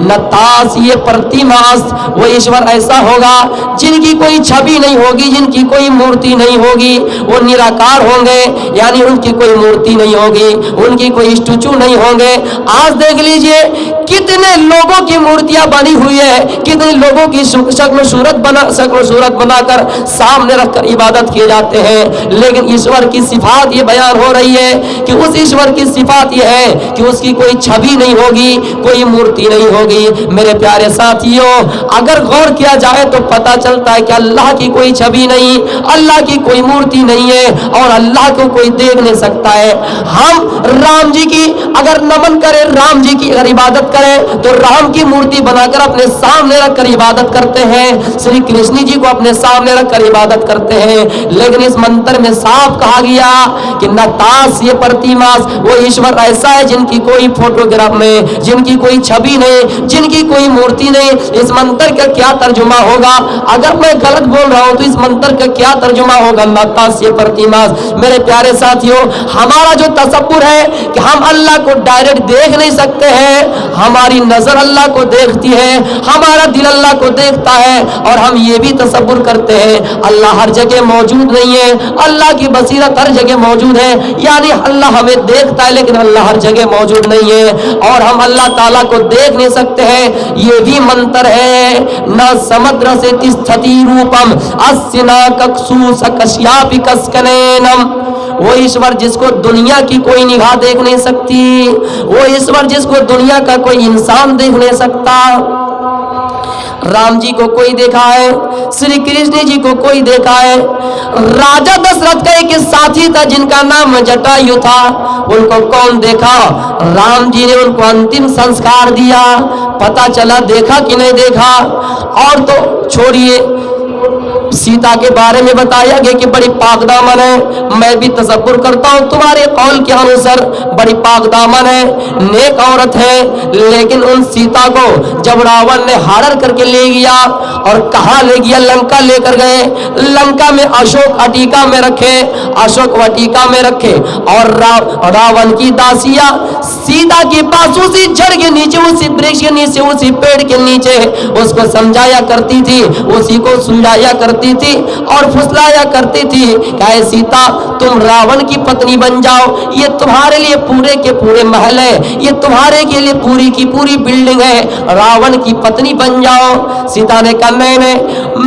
नतास ये प्रतिमास, वो ईश्वर ऐसा होगा जिनकी कोई छवि नहीं होगी, जिनकी कोई मूर्ति नहीं होगी, वो निराकार होंगे, यानी उनकी कोई मूर्ति नहीं होगी, उनकी कोई स्टैचू नहीं होंगे। आज देख लीजिए कितने लोगों की मूर्तियां बनी हुई है, कितने लोगों की शक्ल सूरत बनाकर सामने रखकर इबादत किए जाते हैं। लेकिन ईश्वर की सिफात ये बयान हो रही है कि उस ईश्वर की सिफात ये है कि उसकी कोई छवि नहीं होगी, कोई मूर्ति नहीं होगी। मेरे प्यारे साथियों, अगर गौर किया जाए तो पता चलता है कि अल्लाह की कोई छवि नहीं, अल्लाह की कोई मूर्ति नहीं है और अल्लाह को कोई देख नहीं सकता है। हम राम जी की अगर नमन करें, राम जी की अगर इबादत करें तो राम की मूर्ति बनाकर अपने सामने रखकर इबादत करते हैं, श्री कृष्ण जी को अपने सामने रखकर इबादत करते हैं। लेकिन इस मंत्र में साफ कहा गया कि नतास ये प्रतिमास, वो ईश्वर ऐसा है जिनकी कोई फोटोग्राफ नहीं, जिनकी कोई छवि नहीं, जिनकी कोई मूर्ति नहीं। इस मंत्र का क्या तर्जुमा होगा? अगर मैं गलत बोल रहा हूं तो इस मंत्र का क्या तर्जुमा होगा? नतास ये प्रतिमास। मेरे प्यारे साथियों, हमारा जो तसव्वुर है कि हम अल्लाह को डायरेक्ट देख नहीं सकते हैं, हमारी नजर अल्लाह को देखती है, हमारा दिल अल्लाह को देखता है, और हम ये भी तसव्वुर करते हैं अल्लाह हर जगह मौजूद नहीं है, अल्लाह की बसीरत हर जगह मौजूद है, यानी अल्लाह हमें देखता है लेकिन अल्लाह हर जगह मौजूद नहीं है और हम अल्लाह ताला को देख नहीं सकते हैं। ये भी मंत्र है, न समुद्र से तिष्ठति रूपम अस्सिना कक्षु सकश्यापि कस्कनेनम। वो ईश्वर जिसको दुनिया की कोई निगाह देख नहीं सकती, वो ईश्वर जिसको दुनिया का कोई इंसान देख नहीं सकता। राम जी को कोई देखा है, श्री कृष्ण जी को कोई देखा है, राजा दशरथ का एक साथी था जिनका नाम जटायु था, उनको कौन देखा? राम जी ने उनको अंतिम संस्कार दिया। पता चला देखा कि नहीं देखा। और तो छोड़िए, सीता के बारे में बताया गया कि बड़ी पाकदामन है। मैं भी तसव्वुर करता हूँ तुम्हारे कौल के अनुसार बड़ी पाकदामन है, नेक औरत है। लेकिन उन सीता को जब रावण ने हार करके ले गया, और कहाँ ले गया? लंका लेकर गए। लंका में अशोक वाटिका में रखे, अशोक वाटिका में रखे, और रावण की दासियां सीता के पास उसी जड़ के नीचे, उसी वृक्ष के नीचे, उसी पेड़ के नीचे उसको समझाया करती थी, उसी को सुलझाया करती थी और फुसलाया करती थी। कहे सीता तुम रावण की पत्नी बन जाओ, ये तुम्हारे लिए पूरे के पूरे महल है, ये तुम्हारे के लिए पूरी की पूरी बिल्डिंग है, रावण की पत्नी बन जाओ। सीता ने कहा नहीं,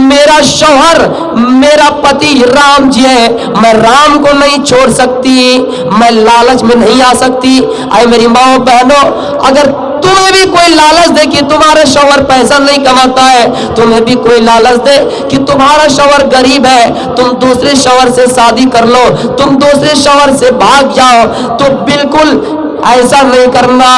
मेरा शौहर मेरा पति राम जी है, मैं राम को नहीं छोड़ सकती, मैं लालच में नहीं आ सकती। अरे मेरी माँ बहनों, अगर तुम्हें भी कोई लालच दे कि तुम्हारा शौहर पैसा नहीं कमाता है, तुम्हें भी कोई लालच दे कि तुम्हारा शौहर गरीब है, तुम दूसरे शौहर से शादी कर लो, तुम दूसरे शौहर से भाग जाओ, तो बिल्कुल ऐसा नहीं करना।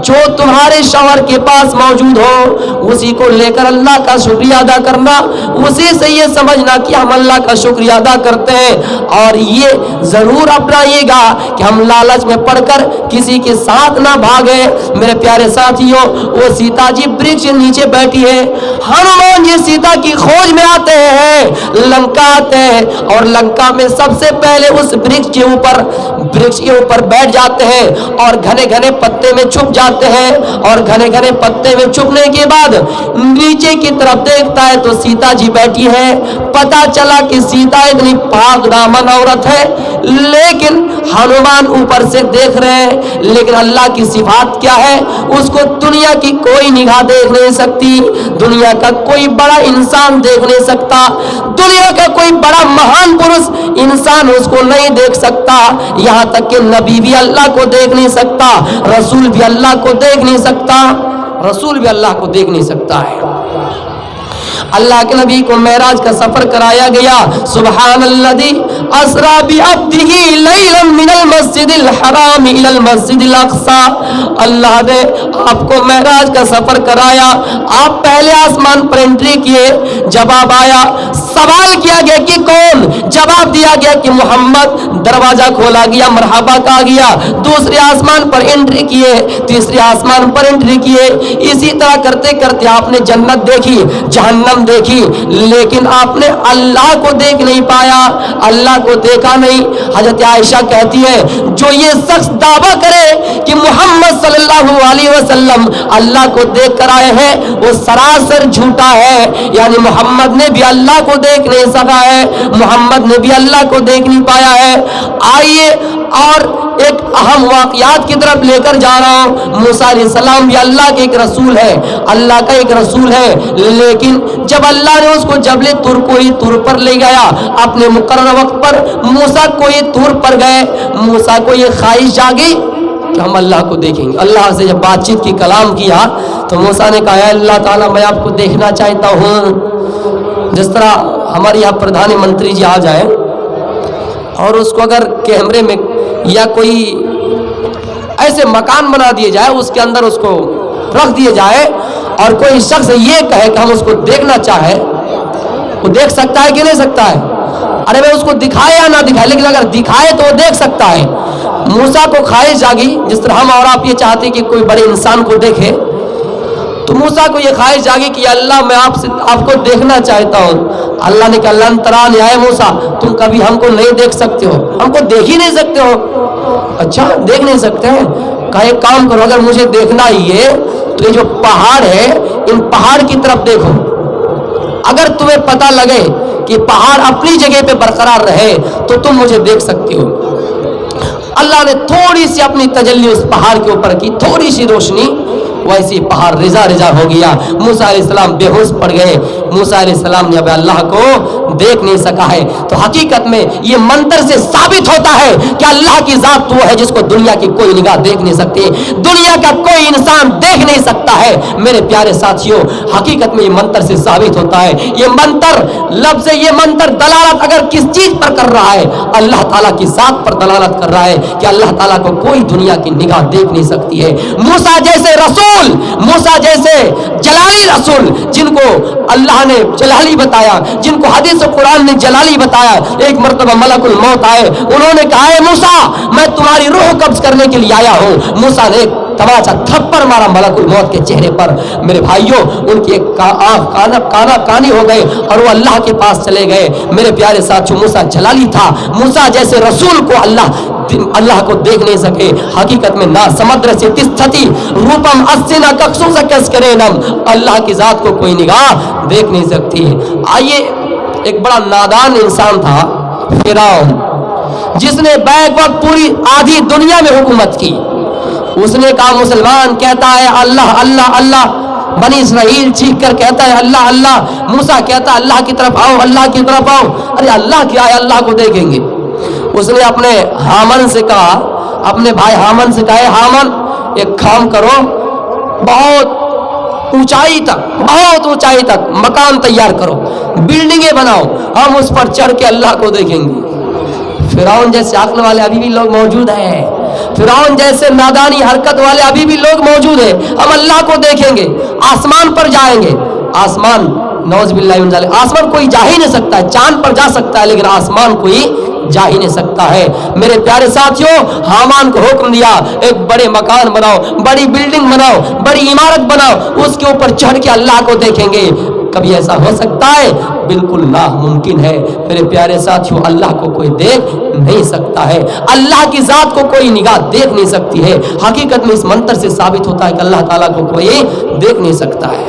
जो तुम्हारे शौहर के पास मौजूद हो उसी को लेकर अल्लाह का शुक्रिया अदा करना, उसी से ये समझना कि हम अल्लाह का शुक्रिया अदा करते हैं। और ये जरूर अपनाइएगा कि हम लालच में पड़कर किसी के साथ ना भागे। मेरे प्यारे साथियों, वो सीता जी वृक्ष के नीचे बैठी है, हनुमान जी सीता की खोज में आते हैं, लंका आते हैं, और लंका में सबसे पहले उस वृक्ष के ऊपर बैठ जाते हैं और घने घने पत्ते में छुप जाते हैं। और घने घने पत्ते में छुपने के बाद नीचे की तरफ देखता है तो सीता जी बैठी है। पता चला कि सीता इतनी पाक दामन औरत है, लेकिन हनुमान ऊपर से देख रहे हैं। लेकिन अल्लाह की सिफात क्या है? उसको दुनिया की कोई निगाह देख नहीं सकती, दुनिया का कोई बड़ा इंसान देख नहीं सकता, दुनिया का कोई बड़ा महान पुरुष इंसान उसको नहीं देख सकता। यहाँ तक कि नबी भी अल्लाह को देख नहीं सकता, रसूल भी अल्लाह को देख नहीं सकता, रसूल भी अल्लाह को देख नहीं सकता है। अल्लाह के नबी को मेराज का सफर कराया गया। सुब्हानल्लज़ी अस्रा बिअब्दिही लैलन मिनल मस्जिदिल हराम इलल मस्जिदिल अक़सा। अल्लाह ने आपको मेराज का सफर कराया, आप पहले आसमान पर एंट्री किए, जवाब आया, सवाल किया गया कि कौन? जवाब दिया गया कि मोहम्मद। दरवाजा खोला गया, मरहबा कहा गया। दूसरे आसमान पर एंट्री किए, तीसरे आसमान पर एंट्री किए। इसी तरह करते करते आपने जन्नत देखी, जहन्नम जहन्नम देखी, लेकिन आपने अल्लाह को देख नहीं पाया, अल्लाह को देखा नहीं। हजरत आयशा कहती है, जो ये शख्स दावा करे कि मोहम्मद सल्लल्लाहु अलैहि वसल्लम अल्लाह को देख कर आए हैं, वो सरासर झूठा है। यानी मोहम्मद ने भी अल्लाह को देख नहीं सका है, मोहम्मद ने भी अल्लाह को देख नहीं पाया है। आइए और एक अहम वाक़यात की तरफ लेकर जा रहा हूँ। मूसा अलैहिस्सलाम भी अल्लाह के एक रसूल है, अल्लाह का एक रसूल है, लेकिन जब अल्लाह ने उसको जबले तुर को ही तुर पर ले गया, अपने मुकर्रर वक्त पर मूसा को ये तुर पर गए, मूसा को ये ख्वाहिश जागी कि हम अल्लाह को देखेंगे। अल्लाह से जब बातचीत की, कलाम किया, तो मूसा ने कहा, अल्लाह ताला मैं आपको देखना चाहता हूँ। जिस तरह हमारे यहाँ प्रधानमंत्री जी आ जाए और उसको अगर कैमरे में या कोई ऐसे मकान बना दिए जाए, उसके अंदर उसको रख दिए जाए और कोई शख्स ये कहे कि हम उसको देखना चाहे, वो देख सकता है कि नहीं सकता है? अरे भाई उसको दिखाए या ना दिखाए, लेकिन अगर दिखाए तो वो देख सकता है। मूसा को ख्वाहिश जागी, जिस तरह हम और आप ये चाहते कि कोई बड़े इंसान को देखे, तो मूसा को ये ख्वाहिश जागी कि अल्लाह मैं आपको देखना चाहता हूँ। अल्लाह ने कहा, लन तरानी, आए मूसा तुम कभी हमको नहीं देख सकते हो, हमको देख ही नहीं सकते हो। अच्छा देख नहीं सकते हैं? कहा एक काम करो, अगर मुझे देखना ही है तो ये जो पहाड़ है, इन पहाड़ की तरफ देखो, अगर तुम्हें पता लगे कि पहाड़ अपनी जगह पे बरकरार रहे तो तुम मुझे देख सकती हो। अल्लाह ने थोड़ी सी अपनी तजल्ली उस पहाड़ के ऊपर की, थोड़ी सी रोशनी, वैसी पहाड़ रिजा रिजा हो गया। मूसा अलैहिस्सलाम बेहोश पड़ गए। मूसा अलैहिस्सलाम ने अब अल्लाह को देख नहीं सका है। तो हकीकत में ये मंत्र से साबित होता है कि अल्लाह की जात वो है जिसको दुनिया की कोई निगाह देख नहीं सकती, दुनिया का कोई इंसान देख नहीं सकता है। मेरे प्यारे साथियों, हकीकत में ये मंत्र से साबित होता है। ये मंत्र लफ्ज़, ये मंत्र दलालत अगर किस चीज पर कर रहा है, अल्लाह ताला की जात पर दलालत कर रहा है कि अल्लाह ताला को कोई दुनिया की निगाह देख नहीं सकती है। मूसा जैसे रसूल, मूसा जैसे जलाली रसूल, जिनको अल्लाह ने जलाली बताया, जिनको हदीस और कुरान ने जलाली बताया, एक मर्तबा मलकुल मौत आए, उन्होंने कहा, है मूसा मैं तुम्हारी रूह कब्ज करने के लिए आया हूँ। मूसा ने तमाचा थप्पड़ मारा मलकुल मौत के चेहरे पर। मेरे भाइयों, उनकी एक आँख कानी हो गए और वो अल्लाह के पास चले गए। मेरे प्यारे साथियों, मूसा जलाली था। मूसा जैसे रसूल को अल्लाह को देख नहीं सके। हकीकत में ना समुद्र से तिष्ठति रूपम अस्सिना कक्षु से कस करे नम, अल्लाह की जात को कोई निगाह देख नहीं सकती। आइए, एक बड़ा नादान इंसान था फिरौन, जिसने बैक वक्त पूरी आधी दुनिया में हुकूमत की। उसने कहा, मुसलमान कहता है अल्लाह अल्लाह अल्लाह, बनी इसराइल चीख कर कहता है अल्लाह अल्लाह, मूसा कहता है अल्लाह की तरफ आओ, अल्लाह की तरफ आओ। अरे अल्लाह क्या है, अल्लाह को देखेंगे। उसने अपने हामन से कहा, अपने भाई हामन से कहा, हामन एक काम करो, बहुत ऊंचाई तक मकान तैयार करो, बिल्डिंगें बनाओ, हम उस पर चढ़ के अल्लाह को देखेंगे। फिरौन जैसे अक्ल वाले अभी भी लोग मौजूद हैं, फिरौन जैसे नादानी हरकत वाले अभी भी लोग मौजूद हैं। हम अल्लाह को देखेंगे, आसमान पर जाएंगे। आसमान नौज़बिल्लाहि मिन ज़ालिक, आसमान कोई जा ही नहीं सकता है, चांद पर जा सकता है लेकिन आसमान कोई जा ही नहीं सकता है। मेरे प्यारे साथियों, हामान को हुक्म दिया, एक बड़े मकान बनाओ, बड़ी बिल्डिंग बनाओ, बड़ी इमारत बनाओ, उसके ऊपर चढ़ के अल्लाह को देखेंगे। कभी ऐसा हो सकता है? बिल्कुल नामुमकिन है। मेरे प्यारे साथियों, अल्लाह को कोई देख नहीं सकता है, अल्लाह की जात को कोई निगाह देख नहीं सकती है। हकीकत में इस मंत्र से साबित होता है कि अल्लाह ताला को कोई देख नहीं सकता है।